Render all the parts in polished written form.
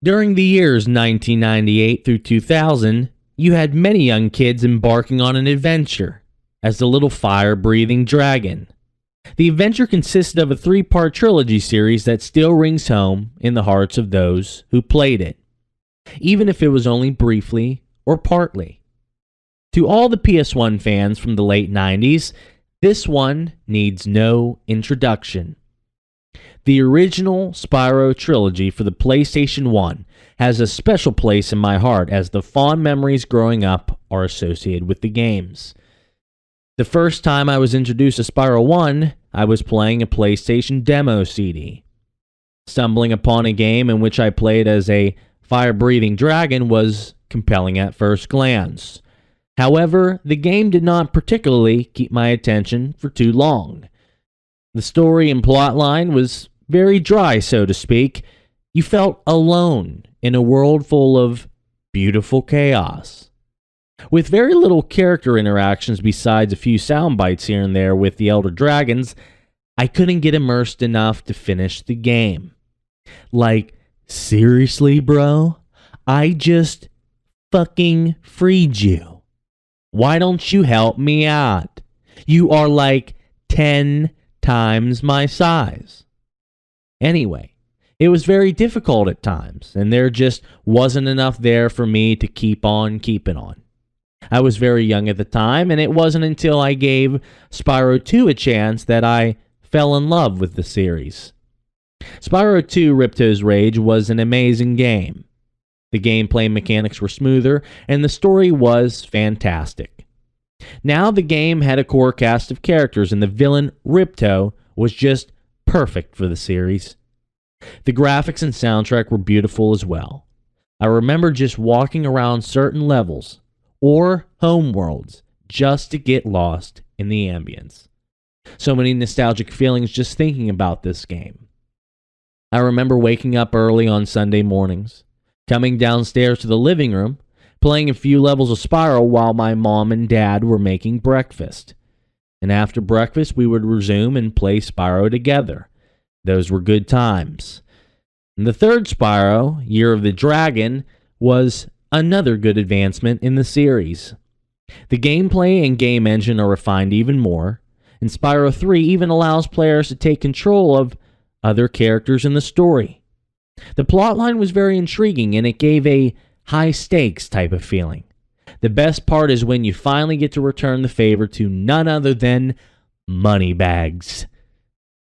During the years 1998 through 2000, you had many young kids embarking on an adventure as the little fire-breathing dragon. The adventure consisted of a 3-part trilogy series that still rings home in the hearts of those who played it, even if it was only briefly or partly. To all the PS1 fans from the late 90s, this one needs no introduction. The original Spyro Trilogy for the PlayStation 1 has a special place in my heart as the fond memories growing up are associated with the games. The first time I was introduced to Spyro 1, I was playing a PlayStation demo CD. Stumbling upon a game in which I played as a fire-breathing dragon was compelling at first glance. However, the game did not particularly keep my attention for too long. The story and plotline was very dry, so to speak. You felt alone in a world full of beautiful chaos. With very little character interactions besides a few sound bites here and there with the Elder Dragons, I couldn't get immersed enough to finish the game. Like, seriously, bro? I just fucking freed you. Why don't you help me out? You are like 10 times my size. Anyway, it was very difficult at times, and there just wasn't enough there for me to keep on keeping on. I was very young at the time, and it wasn't until I gave Spyro 2 a chance that I fell in love with the series. Spyro 2 Ripto's Rage was an amazing game. The gameplay mechanics were smoother, and the story was fantastic. Now the game had a core cast of characters, and the villain, Ripto, was just perfect for the series. The graphics and soundtrack were beautiful as well. I remember just walking around certain levels, or homeworlds, just to get lost in the ambience. So many nostalgic feelings just thinking about this game. I remember waking up early on Sunday mornings, coming downstairs to the living room, playing a few levels of Spyro while my mom and dad were making breakfast. And after breakfast, we would resume and play Spyro together. Those were good times. And the third Spyro, Year of the Dragon, was another good advancement in the series. The gameplay and game engine are refined even more, and Spyro 3 even allows players to take control of other characters in the story. The plotline was very intriguing, and it gave a high-stakes type of feeling. The best part is when you finally get to return the favor to none other than Moneybags.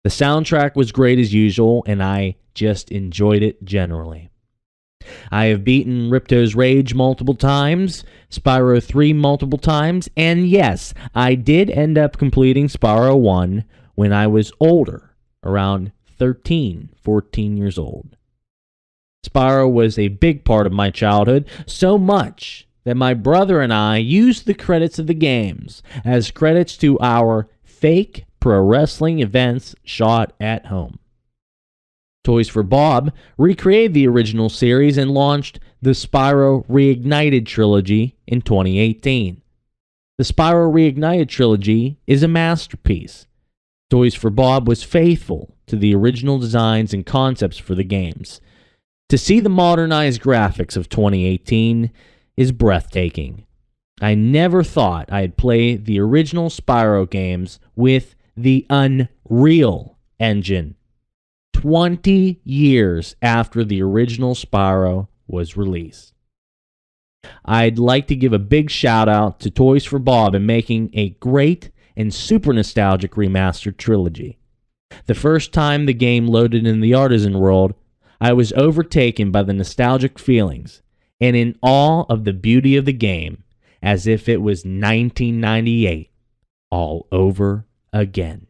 The soundtrack was great as usual, and I just enjoyed it generally. I have beaten Ripto's Rage multiple times, Spyro 3 multiple times, and yes, I did end up completing Spyro 1 when I was older, around 13, 14 years old. Spyro was a big part of my childhood, so much that my brother and I used the credits of the games as credits to our fake pro wrestling events shot at home. Toys for Bob recreated the original series and launched the Spyro Reignited Trilogy in 2018. The Spyro Reignited Trilogy is a masterpiece. Toys for Bob was faithful to the original designs and concepts for the games. To see the modernized graphics of 2018 is breathtaking. I never thought I'd play the original Spyro games with the Unreal Engine 20 years after the original Spyro was released. I'd like to give a big shout out to Toys for Bob in making a great and super nostalgic remastered trilogy. The first time the game loaded in the Artisan world, I was overtaken by the nostalgic feelings and in awe of the beauty of the game, as if it was 1998 all over again.